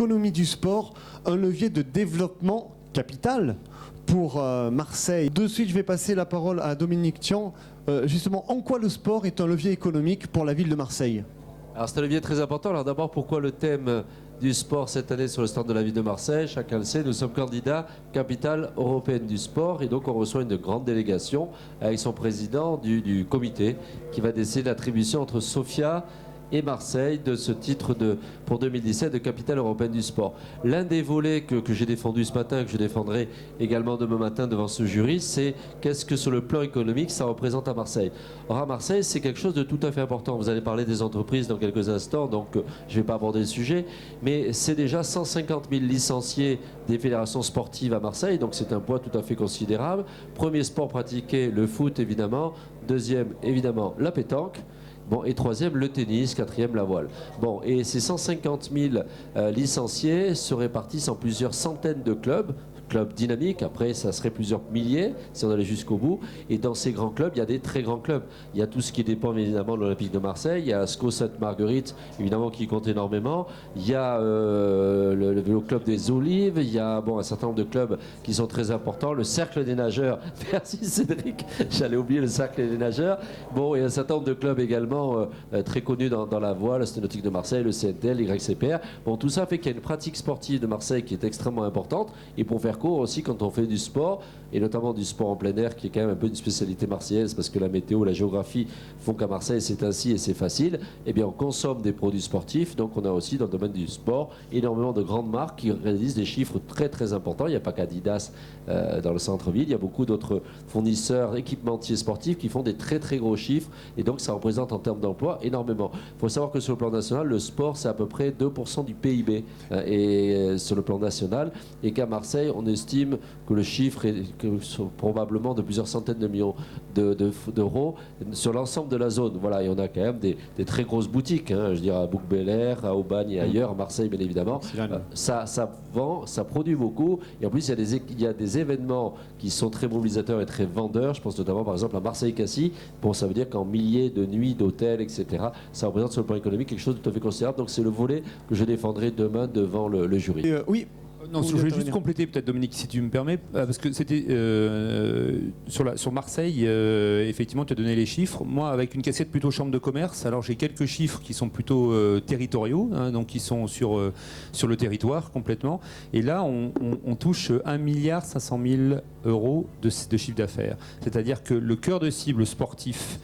l'économie du sport un levier de développement capital pour Marseille? De suite, je vais passer la parole à Dominique Tian. Justement, en quoi le sport est un levier économique pour la ville de Marseille? Alors c'est un levier très important. Alors d'abord, pourquoi le thème du sport cette année sur le stand de la ville de Marseille? Chacun le sait, nous sommes candidats capitale européenne du sport et donc on reçoit une grande délégation avec son président du comité qui va décider l'attribution entre Sofia et Marseille de ce titre pour 2017 de capitale européenne du sport. L'un des volets que j'ai défendu ce matin, que je défendrai également demain matin devant ce jury, c'est qu'est-ce que sur le plan économique ça représente à Marseille. Or à Marseille, c'est quelque chose de tout à fait important. Vous allez parler des entreprises dans quelques instants, donc je ne vais pas aborder le sujet, mais c'est déjà 150 000 licenciés des fédérations sportives à Marseille, donc c'est un poids tout à fait considérable. Premier sport pratiqué, le foot évidemment. Deuxième, évidemment, la pétanque. Bon, et troisième, le tennis, quatrième, la voile. Bon, et ces 150 000 licenciés se répartissent en plusieurs centaines de clubs dynamiques, après ça serait plusieurs milliers si on allait jusqu'au bout, et dans ces grands clubs il y a des très grands clubs, il y a tout ce qui dépend évidemment de l'Olympique de Marseille, il y a SCO Sainte-Marguerite évidemment qui compte énormément, il y a le vélo club des Olives, il y a un certain nombre de clubs qui sont très importants, le cercle des nageurs, merci Cédric, j'allais oublier le cercle des nageurs, bon, il y a un certain nombre de clubs également très connus dans la voile, le Stade Nautique de Marseille, le CNTL, l'YCPR, bon, tout ça fait qu'il y a une pratique sportive de Marseille qui est extrêmement importante, et pour faire court aussi, quand on fait du sport, et notamment du sport en plein air, qui est quand même un peu une spécialité marseillaise, parce que la météo, la géographie font qu'à Marseille c'est ainsi et c'est facile, eh bien on consomme des produits sportifs, donc on a aussi dans le domaine du sport énormément de grandes marques qui réalisent des chiffres très très importants. Il n'y a pas qu'Adidas dans le centre-ville, il y a beaucoup d'autres fournisseurs, équipementiers sportifs qui font des très très gros chiffres, et donc ça représente en termes d'emploi énormément. Il faut savoir que sur le plan national, le sport c'est à peu près 2% du PIB, et sur le plan national, et qu'à Marseille, on estime que le chiffre est probablement de plusieurs centaines de millions d'euros sur l'ensemble de la zone. Voilà, et on a quand même des très grosses boutiques, je veux dire à Bouc-Bel-Air, à Aubagne et ailleurs, à Marseille bien évidemment. Ça vend, ça produit beaucoup, et en plus il y a des événements qui sont très mobilisateurs et très vendeurs. Je pense notamment par exemple à Marseille-Cassis. Bon, ça veut dire qu'en milliers de nuits d'hôtels, etc., ça représente sur le plan économique quelque chose de tout à fait considérable. Donc c'est le volet que je défendrai demain devant le jury. Oui. Non, je voulais juste compléter peut-être Dominique si tu me permets, parce que c'était sur Marseille, effectivement tu as donné les chiffres. Moi avec une casquette plutôt chambre de commerce, alors j'ai quelques chiffres qui sont plutôt territoriaux, donc qui sont sur le territoire complètement. Et là on touche 1,5 milliard € de chiffre d'affaires. C'est-à-dire que le cœur de cible sportif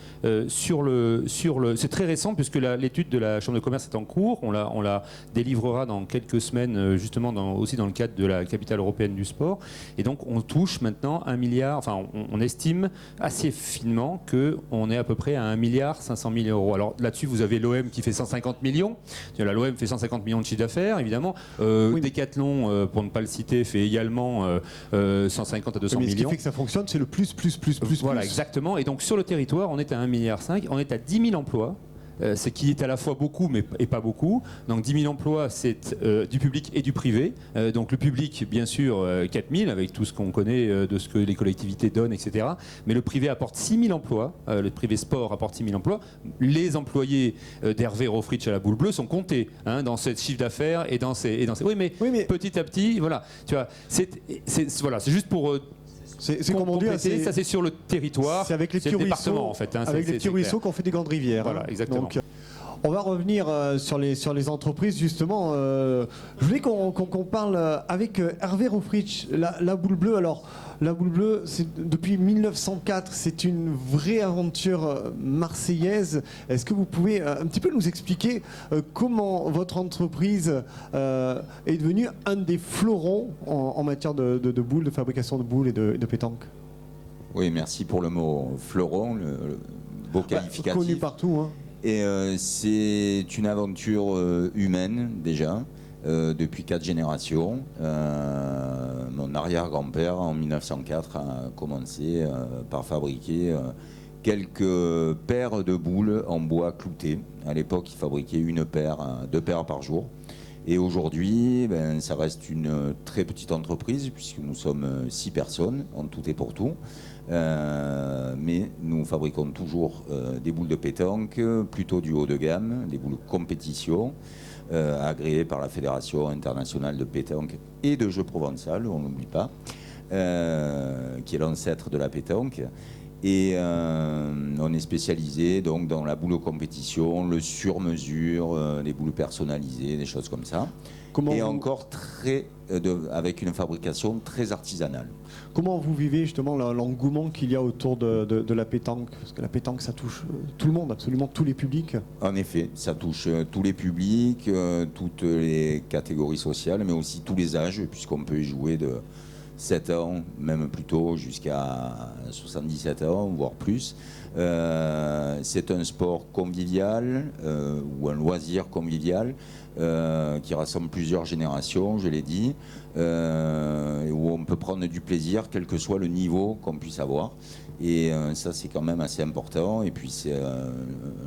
c'est très récent puisque l'étude de la chambre de commerce est en cours. On la délivrera dans quelques semaines justement aussi dans le cadre de la capitale européenne du sport, et donc on touche maintenant 1 milliard, enfin on estime assez finement qu'on est à peu près à 1,5 milliard €. Alors là-dessus vous avez l'OM qui fait 150 millions, l'OM fait 150 millions de chiffre d'affaires évidemment, Decathlon pour ne pas le citer fait également 150 à 200 millions. Ce qui fait que ça fonctionne, c'est le plus. Voilà, exactement, et donc sur le territoire on est à 1,5 milliard, on est à 10 000 emplois. Ce qui est à la fois beaucoup mais pas beaucoup. Donc 10 000 emplois, c'est du public et du privé. Donc le public, bien sûr, 4 000 avec tout ce qu'on connaît de ce que les collectivités donnent, etc. Mais le privé apporte 6 000 emplois. Le privé sport apporte 6 000 emplois. Les employés d'Hervé Rofritsch à la Boule Bleue sont comptés dans ce chiffre d'affaires et dans ces. Oui, mais petit à petit, voilà. Tu vois, c'est juste pour. C'est comme on dit, ça c'est sur le territoire, c'est avec les petits ruisseaux, en fait. Avec les petits ruisseaux qu'on fait des grandes rivières. Voilà, exactement. Donc, on va revenir sur les entreprises justement. Je voulais qu'on parle avec Hervé Rofritsch, la Boule Bleue. Alors la Boule Bleue, depuis 1904, c'est une vraie aventure marseillaise. Est-ce que vous pouvez un petit peu nous expliquer comment votre entreprise est devenue un des fleurons en matière de boules, de fabrication de boules et de pétanque? Oui, merci pour le mot fleuron, le beau qualificatif. Connu partout. Et c'est une aventure humaine déjà, depuis 4 générations. Mon arrière-grand-père en 1904 a commencé par fabriquer quelques paires de boules en bois clouté. À l'époque, il fabriquait 2 paires par jour. Et aujourd'hui, ça reste une très petite entreprise puisque nous sommes 6 personnes en tout et pour tout. Mais nous fabriquons toujours des boules de pétanque, plutôt du haut de gamme, des boules compétition. agréé par la Fédération internationale de pétanque et de jeux provençal, on n'oublie pas, qui est l'ancêtre de la pétanque. Et on est spécialisé donc dans la boule compétition, le sur-mesure, les boules personnalisées, des choses comme ça. Encore avec une fabrication très artisanale. Comment vous vivez justement l'engouement qu'il y a autour de la pétanque? Parce que la pétanque, ça touche tout le monde, absolument tous les publics. En effet, ça touche tous les publics, toutes les catégories sociales, mais aussi tous les âges, puisqu'on peut y jouer de 7 ans, même plus tôt, jusqu'à 77 ans, voire plus. C'est un sport convivial ou un loisir convivial qui rassemble plusieurs générations, je l'ai dit, où on peut prendre du plaisir, quel que soit le niveau qu'on puisse avoir. Et ça, c'est quand même assez important. Et puis, c'est un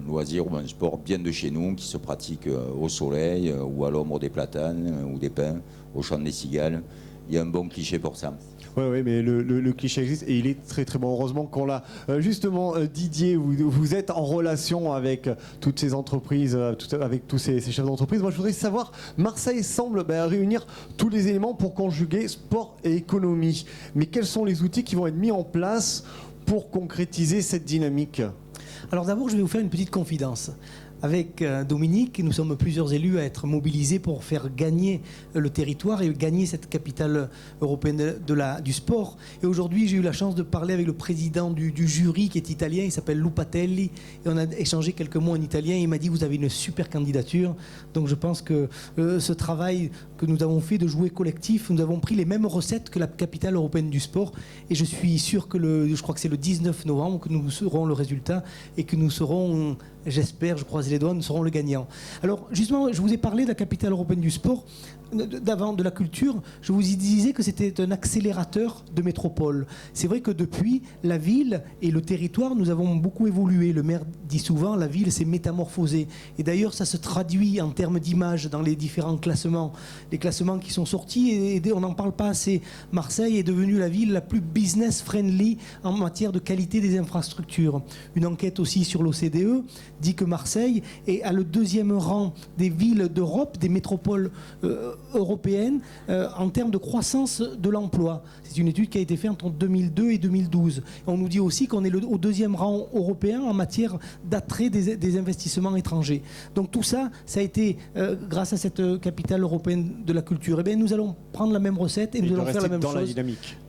loisir ou un sport bien de chez nous qui se pratique au soleil ou à l'ombre des platanes ou des pins, au chant des cigales. Il y a un bon cliché pour ça. Oui, mais le cliché existe et il est très très bon. Heureusement qu'on l'a. Justement, Didier, vous êtes en relation avec toutes ces entreprises, avec tous ces chefs d'entreprise. Moi, je voudrais savoir, Marseille semble réunir tous les éléments pour conjuguer sport et économie. Mais quels sont les outils qui vont être mis en place pour concrétiser cette dynamique? Alors d'abord, je vais vous faire une petite confidence. Avec Dominique, nous sommes plusieurs élus à être mobilisés pour faire gagner le territoire et gagner cette capitale européenne du sport. Et aujourd'hui, j'ai eu la chance de parler avec le président du jury qui est italien, il s'appelle Lupatelli, et on a échangé quelques mots en italien. Et il m'a dit, vous avez une super candidature. Donc je pense que ce travail que nous avons fait de jouer collectif, nous avons pris les mêmes recettes que la capitale européenne du sport. Et je suis sûr que je crois que c'est le 19 novembre que nous saurons le résultat et que nous serons... J'espère, je croise les doigts, nous serons le gagnant. Alors, justement, je vous ai parlé de la capitale européenne du sport, d'avant de la culture. Je vous disais que c'était un accélérateur de métropole. C'est vrai que depuis, la ville et le territoire, nous avons beaucoup évolué. Le maire dit souvent, la ville s'est métamorphosée. Et d'ailleurs, ça se traduit en termes d'image dans les différents classements. Les classements qui sont sortis, et on n'en parle pas assez. Marseille est devenue la ville la plus business-friendly en matière de qualité des infrastructures. Une enquête aussi sur l'OCDE dit que Marseille est à le 2e rang des villes d'Europe, des métropoles européennes, en termes de croissance de l'emploi. C'est une étude qui a été faite entre 2002 et 2012. On nous dit aussi qu'on est au 2e rang européen en matière d'attrait des investissements étrangers. Donc tout ça, ça a été grâce à cette capitale européenne de la culture. Eh bien, nous allons prendre la même recette et nous allons faire la même chose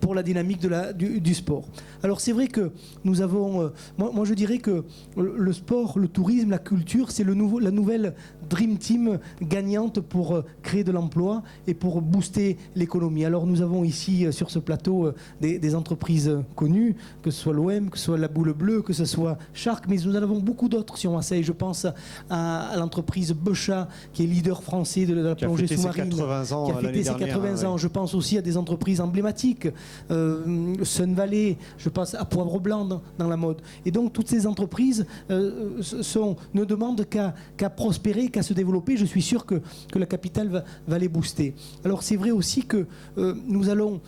pour la dynamique du sport. Alors c'est vrai que nous avons... moi je dirais que le sport, le tourisme, la culture, c'est la nouvelle Dream Team gagnante pour créer de l'emploi et pour booster l'économie. Alors nous avons ici sur ce plateau des entreprises connues, que ce soit l'OM, que ce soit la Boule Bleue, que ce soit Shark, mais nous en avons beaucoup d'autres sur Marseille. Je pense à l'entreprise Beuchat, qui est leader français de la plongée sous-marine, qui a fêté ses 80 ans. Je pense aussi à des entreprises emblématiques, Sun Valley, je pense à Poivre Blanc dans la mode. Et donc toutes ces entreprises ne demandent qu'à prospérer, qu'à se développer. Je suis sûr que la capitale va les booster. Alors c'est vrai aussi que nous allons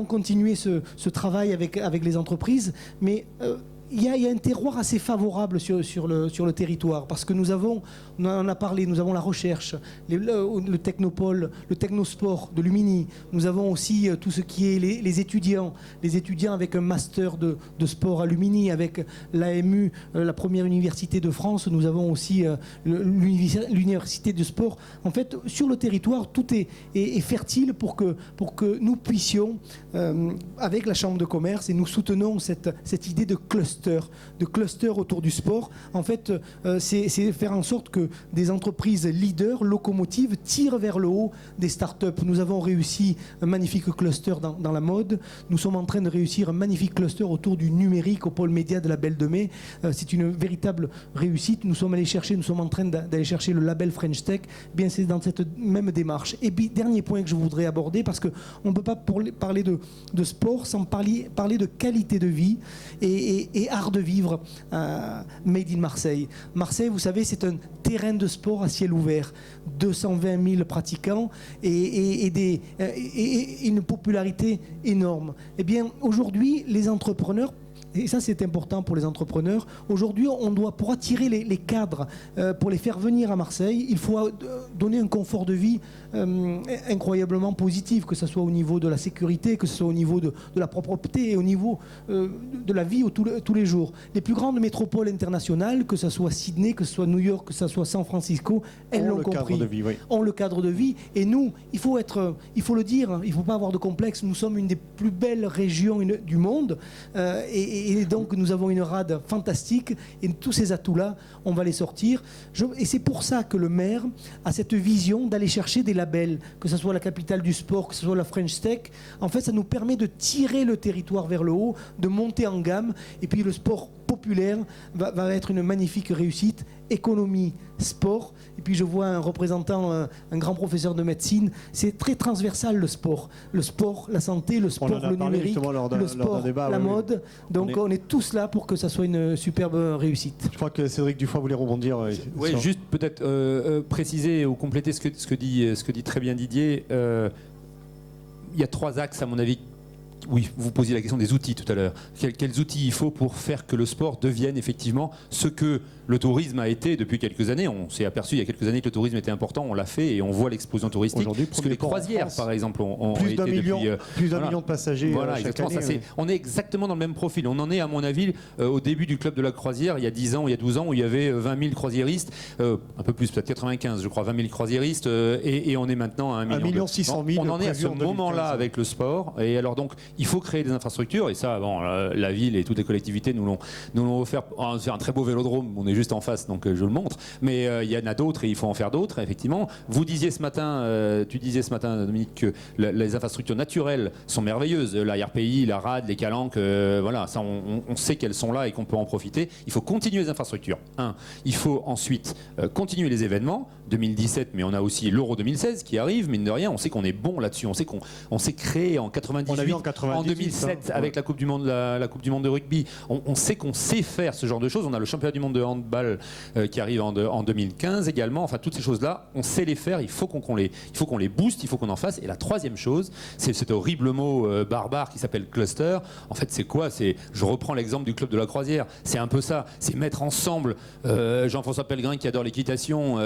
continuer ce travail avec les entreprises, mais il y a un terroir assez favorable sur le territoire, parce que on en a parlé, nous avons la recherche, le technopole, le technosport de Lumini. Nous avons aussi tout ce qui est les étudiants avec un master de sport à Lumini, avec l'AMU, la première université de France. Nous avons aussi l'université de sport. En fait, sur le territoire, tout est fertile pour que nous puissions, avec la Chambre de commerce, et nous soutenons cette idée de cluster autour du sport. En fait, c'est faire en sorte que des entreprises leaders, locomotives, tirent vers le haut des startups. Nous avons réussi un magnifique cluster dans la mode. Nous sommes en train de réussir un magnifique cluster autour du numérique au pôle média de la Belle de Mai. C'est une véritable réussite. Nous sommes en train d'aller chercher le label French Tech. Bien, c'est dans cette même démarche. Et puis, dernier point que je voudrais aborder, parce qu'on ne peut pas parler de sport sans parler de qualité de vie et art de vivre made in Marseille. Marseille, vous savez, c'est un terrain de sport à ciel ouvert, 220 000 pratiquants et une popularité énorme. Eh bien, aujourd'hui, les entrepreneurs Et ça, c'est important pour les entrepreneurs. Aujourd'hui, on doit, pour attirer les cadres, pour les faire venir à Marseille, il faut donner un confort de vie incroyablement positif, que ce soit au niveau de la sécurité, que ce soit au niveau de la propreté et au niveau de la vie tous les jours. Les plus grandes métropoles internationales, que ce soit Sydney, que ce soit New York, que ce soit San Francisco, elles l'ont compris. Ont le cadre de vie. Et nous, il faut le dire, il ne faut pas avoir de complexe. Nous sommes une des plus belles régions du monde. Et donc nous avons une rade fantastique et tous ces atouts-là, on va les sortir. Et c'est pour ça que le maire a cette vision d'aller chercher des labels, que ce soit la capitale du sport, que ce soit la French Tech. En fait, ça nous permet de tirer le territoire vers le haut, de monter en gamme. Et puis le sport populaire va être une magnifique réussite. Économie, sport. Et puis je vois un représentant, un grand professeur de médecine. C'est très transversal le sport. Le sport, la santé, le sport, le numérique, le sport, la mode. Donc on est tous là pour que ça soit une superbe réussite. Je crois que Cédric Dufroy voulait rebondir. Oui, juste peut-être préciser ou compléter ce que dit très bien Didier. Il y a 3 axes à mon avis. Oui, vous posiez la question des outils tout à l'heure. Quels outils il faut pour faire que le sport devienne effectivement ce que le tourisme a été depuis quelques années. On s'est aperçu il y a quelques années que le tourisme était important, on l'a fait et on voit l'explosion touristique. Aujourd'hui, parce que les croisières, par exemple, ont plus été d'un million, depuis, plus d'un million de passagers voilà, chaque année. On est exactement dans le même profil. On en est, à mon avis, au début du club de la croisière, il y a 10 ans, il y a 12 ans, où il y avait 20 000 croisiéristes, un peu plus, peut-être 95, je crois, 20 000 croisiéristes, et on est maintenant à 1 million. 1 600 000 on en est à ce moment-là avec le sport. Et alors donc, il faut créer des infrastructures, et ça, bon, la ville et toutes les collectivités nous l'ont offert. C'est un très beau vélodrome, on est juste en face, donc je le montre. Mais il y en a d'autres et il faut en faire d'autres, effectivement. Vous disiez ce matin, tu disais ce matin, Dominique, que les infrastructures naturelles sont merveilleuses. La RPI, la RAD, les calanques, voilà, ça, on sait qu'elles sont là et qu'on peut en profiter. Il faut continuer les infrastructures. Il faut ensuite continuer les événements. 2017, mais on a aussi l'Euro 2016 qui arrive, mine de rien, on sait qu'on est bon là-dessus, on sait qu'on s'est créé en 98, en 2007 avec la Coupe du Monde, la Coupe du Monde de rugby, on sait qu'on sait faire ce genre de choses, on a le championnat du monde de handball qui arrive en 2015 également, enfin toutes ces choses-là, on sait les faire, il faut qu'on les booste, il faut qu'on en fasse. Et la troisième chose, c'est cet horrible mot barbare qui s'appelle cluster. En fait, c'est quoi? Je reprends l'exemple du club de la croisière, c'est un peu ça, c'est mettre ensemble Jean-François Pellegrin qui adore l'équitation,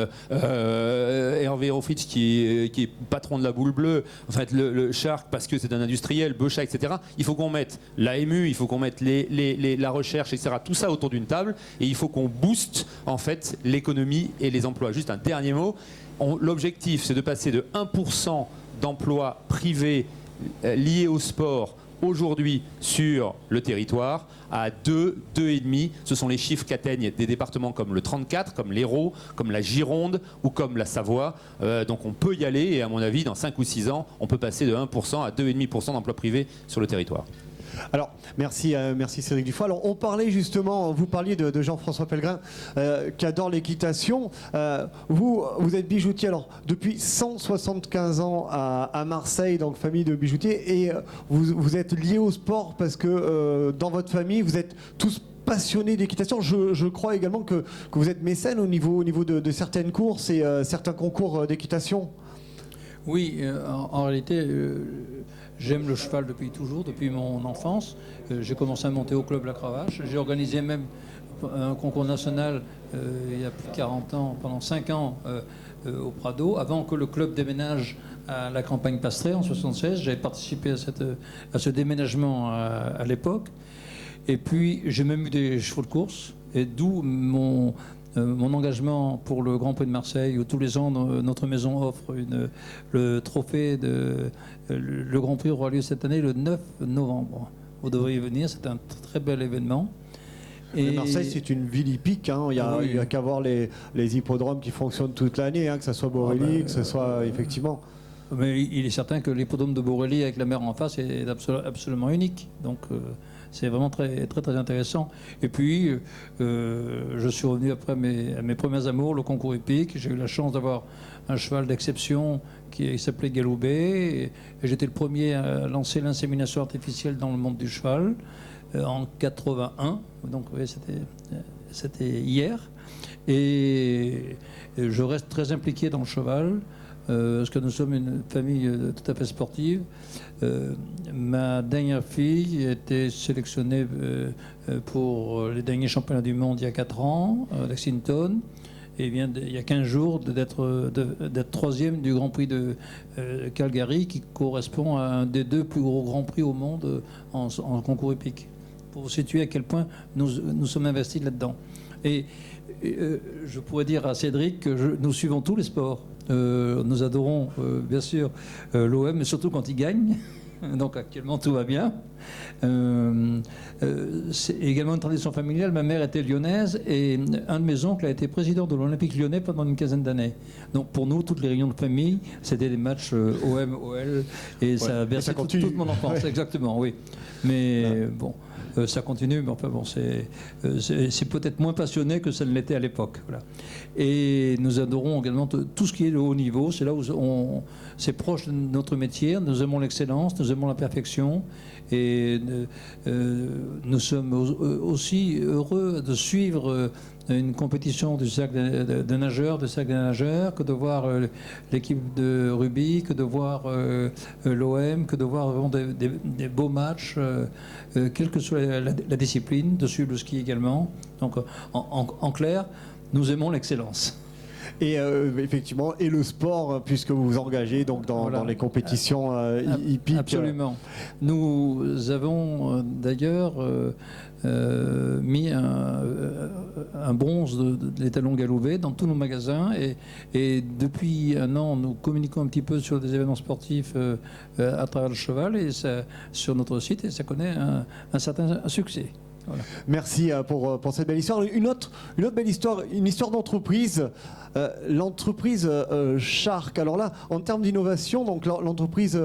Hervé Rofritz qui est patron de la Boule Bleue, en fait le Shark parce que c'est un industriel, Beuchat, etc. Il faut qu'on mette l'AMU, il faut qu'on mette la recherche, etc. Tout ça autour d'une table et il faut qu'on booste en fait l'économie et les emplois. Juste un dernier mot, l'objectif c'est de passer de 1% d'emplois privés liés au sport aujourd'hui sur le territoire à 2,5. Ce sont les chiffres qu'atteignent des départements comme le 34, comme l'Hérault, comme la Gironde ou comme la Savoie. Donc on peut y aller et à mon avis, dans 5 ou 6 ans, on peut passer de 1% à 2,5% d'emplois privés sur le territoire. Alors, merci Cédric Dufroy. Alors, on parlait justement, vous parliez de Jean-François Pellegrin qui adore l'équitation. Vous êtes bijoutier alors depuis 175 ans à Marseille, donc famille de bijoutiers, et vous êtes lié au sport parce que dans votre famille, vous êtes tous passionnés d'équitation. Je crois également que vous êtes mécène au niveau de certaines courses et certains concours d'équitation. Oui, en réalité, j'aime le cheval depuis toujours, depuis mon enfance. J'ai commencé à monter au club La Cravache. J'ai organisé même un concours national il y a plus de 40 ans, pendant 5 ans au Prado, avant que le club déménage à la campagne Pastré en 1976. J'avais participé à ce déménagement à l'époque. Et puis j'ai même eu des chevaux de course, et d'où mon engagement pour le Grand Prix de Marseille, où tous les ans notre maison offre le trophée le Grand Prix aura lieu cette année le 9 novembre. Vous devriez venir, c'est un très bel événement. Et Marseille, c'est une ville hippique. Il n'y a qu'à voir les hippodromes qui fonctionnent toute l'année, que ce soit Borély, que ce soit effectivement. Mais il est certain que l'hippodrome de Borély avec la mer en face est absolument unique. Donc c'est vraiment très, très, très intéressant. Et puis, je suis revenu après mes premiers amours, le concours hippique. J'ai eu la chance d'avoir un cheval d'exception qui s'appelait Galoubet. Et j'étais le premier à lancer l'insémination artificielle dans le monde du cheval en 81. Donc, oui, c'était hier. Et je reste très impliqué dans le cheval. parce que nous sommes une famille tout à fait sportive. Ma dernière fille était sélectionnée pour les derniers championnats du monde il y a 4 ans, à Lexington. Et vient il y a 15 jours d'être troisième du Grand Prix de Calgary, qui correspond à un des 2 plus gros Grands Prix au monde en concours hippique. Pour vous situer à quel point nous sommes investis là-dedans. Et je pourrais dire à Cédric que nous suivons tous les sports. Nous adorons bien sûr l'OM, mais surtout quand il gagne. Donc actuellement tout va bien. C'est également une tradition familiale. Ma mère était lyonnaise et un de mes oncles a été président de l'Olympique lyonnais pendant une quinzaine d'années. Donc pour nous, toutes les réunions de famille, c'était des matchs OM-OL et ça a bercé toute mon enfance. Ouais. Exactement, oui. Mais bon, ça continue, mais enfin bon, c'est peut-être moins passionné que ça ne l'était à l'époque. Voilà. Et nous adorons également tout ce qui est le haut niveau. C'est là où c'est proche de notre métier. Nous aimons l'excellence, nous aimons la perfection. Et nous sommes aussi heureux de suivre une compétition du cercle de nageurs, que de voir l'équipe de rugby, que de voir l'OM, que de voir vraiment des beaux matchs, quelle que soit la discipline, de suivre le ski également. Donc en clair, nous aimons l'excellence. Et effectivement, et le sport, puisque vous vous engagez donc dans les compétitions hippiques. Absolument. Nous avons d'ailleurs mis un bronze de l'étalon Galouvet dans tous nos magasins et depuis 1 an, nous communiquons un petit peu sur des événements sportifs à travers le cheval et sur notre site et ça connaît un certain succès. Voilà. Merci pour cette belle histoire. Une autre belle histoire, une histoire d'entreprise, l'entreprise Shark. Alors là, en termes d'innovation, donc l'entreprise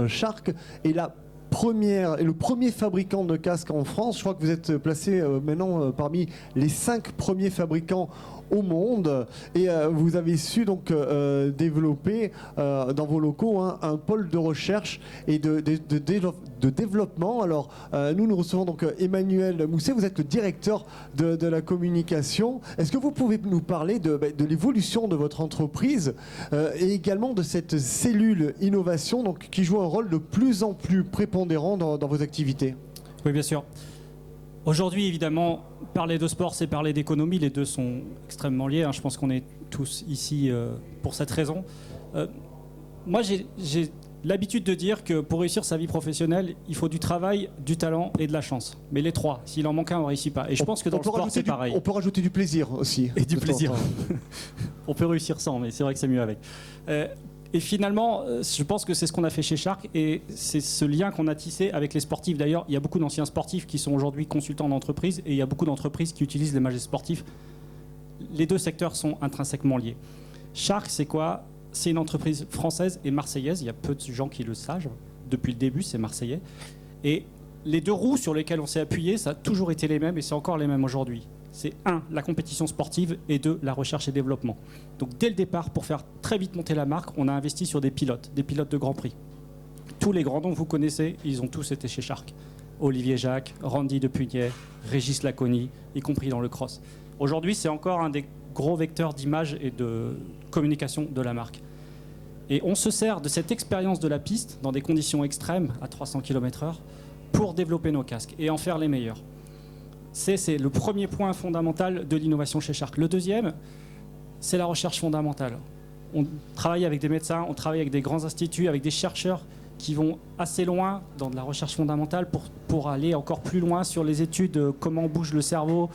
Shark est le premier fabricant de casques en France. Je crois que vous êtes placé maintenant parmi les 5 premiers fabricants au monde et vous avez su donc développer dans vos locaux un pôle de recherche et de développement. Alors nous recevons donc Emmanuel Mousset, vous êtes le directeur de la communication. Est-ce que vous pouvez nous parler de l'évolution de votre entreprise et également de cette cellule innovation donc, qui joue un rôle de plus en plus prépondérant dans vos activités? Oui, bien sûr. Aujourd'hui, évidemment, parler de sport, c'est parler d'économie. Les deux sont extrêmement liés. Je pense qu'on est tous ici pour cette raison. Moi, j'ai l'habitude de dire que pour réussir sa vie professionnelle, il faut du travail, du talent et de la chance. Mais les 3, s'il en manque un, on ne réussit pas. Et je pense que dans le sport, c'est pareil. On peut rajouter du plaisir aussi. Et du plaisir. On peut réussir sans, mais c'est vrai que c'est mieux avec. Et finalement, je pense que c'est ce qu'on a fait chez Shark et c'est ce lien qu'on a tissé avec les sportifs. D'ailleurs, il y a beaucoup d'anciens sportifs qui sont aujourd'hui consultants d'entreprise et il y a beaucoup d'entreprises qui utilisent les magasins sportifs. Les 2 secteurs sont intrinsèquement liés. Shark, c'est quoi? C'est une entreprise française et marseillaise. Il y a peu de gens qui le savent. Depuis le début, c'est marseillais. Et les 2 roues sur lesquelles on s'est appuyé, ça a toujours été les mêmes et c'est encore les mêmes aujourd'hui. C'est 1, la compétition sportive et 2, la recherche et développement. Donc dès le départ, pour faire très vite monter la marque, on a investi sur des pilotes de Grand Prix. Tous les grands noms que vous connaissez, ils ont tous été chez Shark. Olivier Jacques, Randy Depugnet, Régis Laconi, y compris dans le cross. Aujourd'hui, c'est encore un des gros vecteurs d'image et de communication de la marque. Et on se sert de cette expérience de la piste dans des conditions extrêmes à 300 km/h pour développer nos casques et en faire les meilleurs. C'est le premier point fondamental de l'innovation chez Shark. Le deuxième, c'est la recherche fondamentale. On travaille avec des médecins, on travaille avec des grands instituts, avec des chercheurs qui vont assez loin dans de la recherche fondamentale pour aller encore plus loin sur les études de comment bouge le cerveau,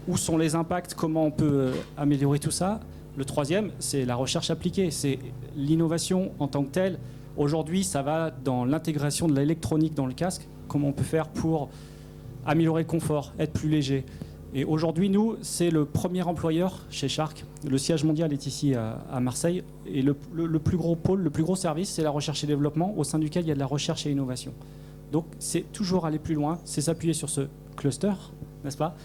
où sont les impacts, comment on peut améliorer tout ça. Le troisième, c'est la recherche appliquée, c'est l'innovation en tant que telle. Aujourd'hui, ça va dans l'intégration de l'électronique dans le casque, comment on peut faire pour améliorer le confort, être plus léger. Et aujourd'hui, nous, c'est le premier employeur chez Shark. Le siège mondial est ici à Marseille. Et le plus gros pôle, le plus gros service, c'est la recherche et développement, au sein duquel il y a de la recherche et innovation. Donc, c'est toujours aller plus loin, c'est s'appuyer sur ce cluster, n'est-ce pas?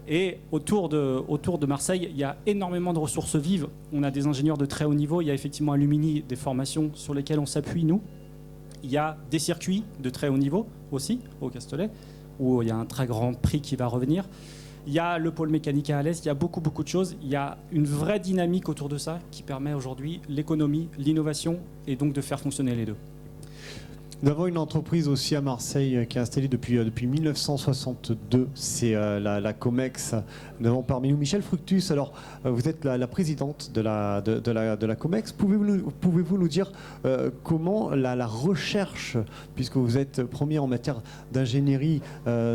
Et autour de Marseille, il y a énormément de ressources vives. On a des ingénieurs de très haut niveau. Il y a effectivement à Lumini des formations sur lesquelles on s'appuie, nous. Il y a des circuits de très haut niveau aussi, au Castellet, où il y a un très grand prix qui va revenir. Il y a le pôle mécanique à Alès, il y a beaucoup de choses. Il y a une vraie dynamique autour de ça qui permet aujourd'hui l'économie, l'innovation et donc de faire fonctionner les deux. Nous avons une entreprise aussi à Marseille qui est installée depuis 1962, c'est la Comex. Nous avons parmi nous Michel Fructus. Alors, vous êtes la présidente de la Comex. Pouvez-vous nous dire comment la recherche, puisque vous êtes premier en matière d'ingénierie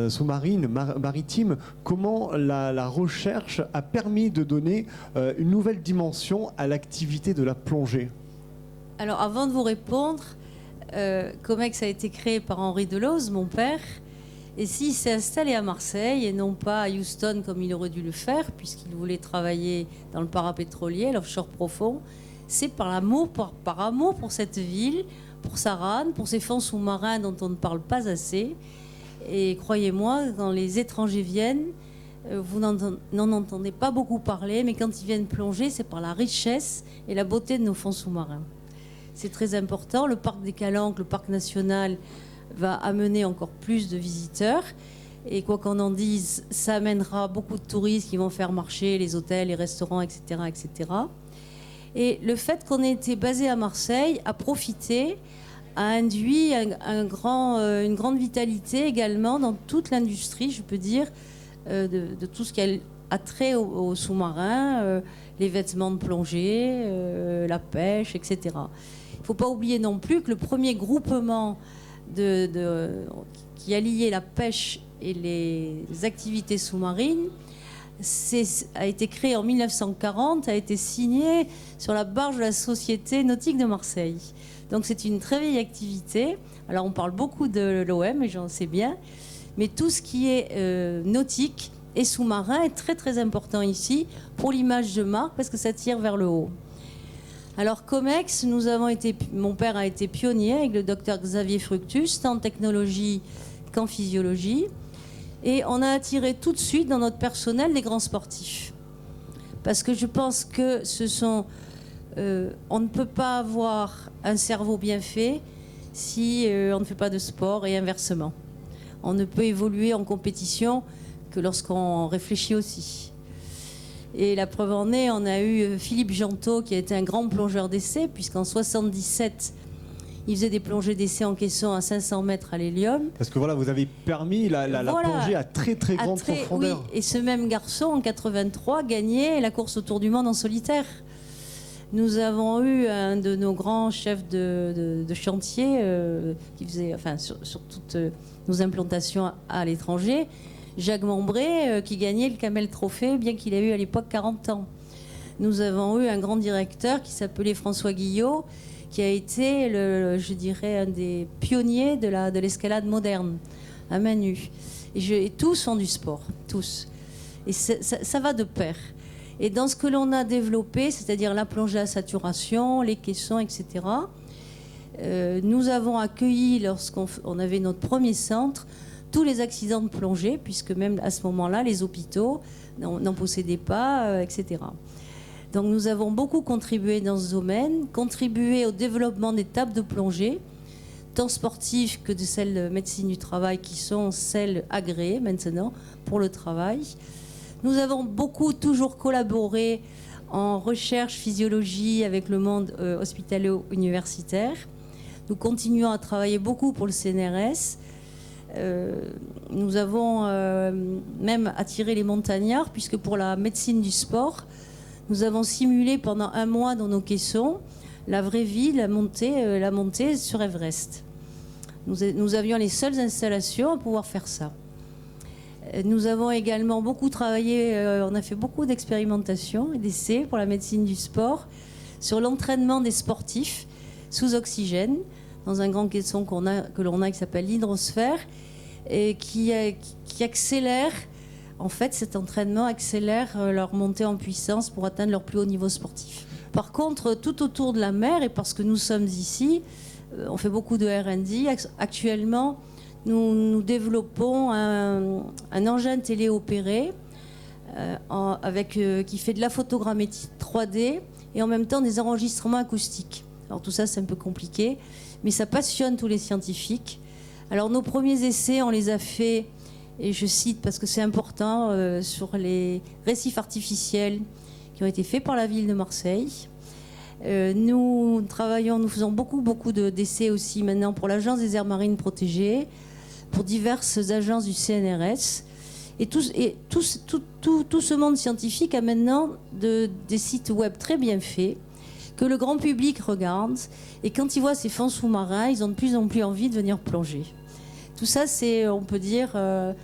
sous-marine, maritime, comment la recherche a permis de donner une nouvelle dimension à l'activité de la plongée? Alors, avant de vous répondre, Comex a été créé par Henri Deleuze, mon père, et s'il s'est installé à Marseille et non pas à Houston comme il aurait dû le faire, puisqu'il voulait travailler dans le parapétrolier, l'offshore profond, c'est par amour pour cette ville, pour sa rade, pour ses fonds sous-marins dont on ne parle pas assez. Et croyez-moi, quand les étrangers viennent, vous n'en entendez pas beaucoup parler, mais quand ils viennent plonger, c'est par la richesse et la beauté de nos fonds sous-marins. C'est très important. Le parc des Calanques, le parc national, va amener encore plus de visiteurs. Et quoi qu'on en dise, ça amènera beaucoup de touristes qui vont faire marcher les hôtels, les restaurants, etc., etc. Et le fait qu'on ait été basé à Marseille a profité, a induit une grande vitalité également dans toute l'industrie, je peux dire, de tout ce qui a trait aux sous-marins, les vêtements de plongée, la pêche, etc. Il ne faut pas oublier non plus que le premier groupement qui a lié la pêche et les activités sous-marines a été créé en 1940, a été signé sur la barge de la Société nautique de Marseille. Donc c'est une très vieille activité. Alors on parle beaucoup de l'OM, et j'en sais bien, mais tout ce qui est nautique et sous-marin est très très important ici pour l'image de marque parce que ça tire vers le haut. Alors Comex, mon père a été pionnier avec le docteur Xavier Fructus, tant en technologie qu'en physiologie. Et on a attiré tout de suite dans notre personnel des grands sportifs. Parce que je pense que on ne peut pas avoir un cerveau bien fait si on ne fait pas de sport et inversement. On ne peut évoluer en compétition que lorsqu'on réfléchit aussi. Et la preuve en est, on a eu Philippe Gentot qui a été un grand plongeur d'essai, puisqu'en 1977, il faisait des plongées d'essai en caisson à 500 mètres à l'hélium. Parce que voilà, vous avez permis la plongée à très très grande profondeur. Oui, et ce même garçon, en 83, gagnait la course autour du monde en solitaire. Nous avons eu un de nos grands chefs de chantier qui faisait, sur toutes nos implantations à l'étranger, Jacques Membré, qui gagnait le Camel Trophée, bien qu'il ait eu à l'époque 40 ans. Nous avons eu un grand directeur qui s'appelait François Guillot, qui a été, je dirais, un des pionniers de l'escalade moderne, à main nue. Et tous font du sport, tous. Et ça va de pair. Et dans ce que l'on a développé, c'est-à-dire la plongée à saturation, les caissons, etc., nous avons accueilli, lorsqu'on avait notre premier centre, tous les accidents de plongée, puisque même à ce moment-là, les hôpitaux n'en possédaient pas, etc. Donc nous avons beaucoup contribué dans ce domaine, contribué au développement des tables de plongée, tant sportives que de celles de médecine du travail, qui sont celles agréées maintenant pour le travail. Nous avons toujours collaboré en recherche, physiologie avec le monde hospitalo-universitaire. Nous continuons à travailler beaucoup pour le CNRS. Nous avons même attiré les montagnards, puisque pour la médecine du sport, nous avons simulé pendant 1 mois dans nos caissons la vraie vie, la montée sur Everest. Nous avions les seules installations à pouvoir faire ça. Nous avons également beaucoup travaillé, on a fait beaucoup d'expérimentations et d'essais pour la médecine du sport sur l'entraînement des sportifs sous oxygène dans un grand caisson que l'on a qui s'appelle l'hydrosphère et qui accélère, en fait cet entraînement accélère leur montée en puissance pour atteindre leur plus haut niveau sportif. Par contre, tout autour de la mer, et parce que nous sommes ici, on fait beaucoup de R&D. Actuellement, nous développons un engin téléopéré qui fait de la photogrammétrie 3D et en même temps des enregistrements acoustiques. Alors tout ça, c'est un peu compliqué, mais ça passionne tous les scientifiques. Alors nos premiers essais, on les a faits et je cite parce que c'est important, sur les récifs artificiels qui ont été faits par la ville de Marseille. Nous faisons beaucoup d'essais aussi maintenant pour l'Agence des aires marines protégées, pour diverses agences du CNRS. Et tout ce monde scientifique a maintenant des sites web très bien faits, que le grand public regarde. Et quand ils voient ces fonds sous-marins, ils ont de plus en plus envie de venir plonger. Tout ça, on peut dire,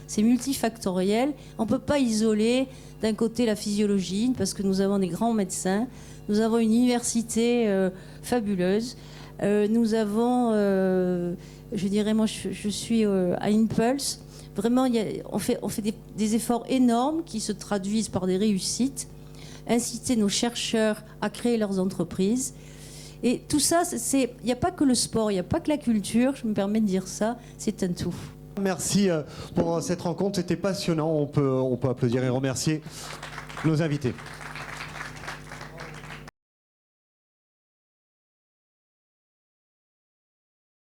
c'est multifactoriel. On ne peut pas isoler d'un côté la physiologie, parce que nous avons des grands médecins, nous avons une université fabuleuse, nous avons, je dirais, moi je suis à Impulse, vraiment on fait des efforts énormes qui se traduisent par des réussites, inciter nos chercheurs à créer leurs entreprises. Et tout ça, il n'y a pas que le sport, il n'y a pas que la culture, je me permets de dire ça, c'est un tout. Merci pour cette rencontre, c'était passionnant. On peut applaudir et remercier nos invités.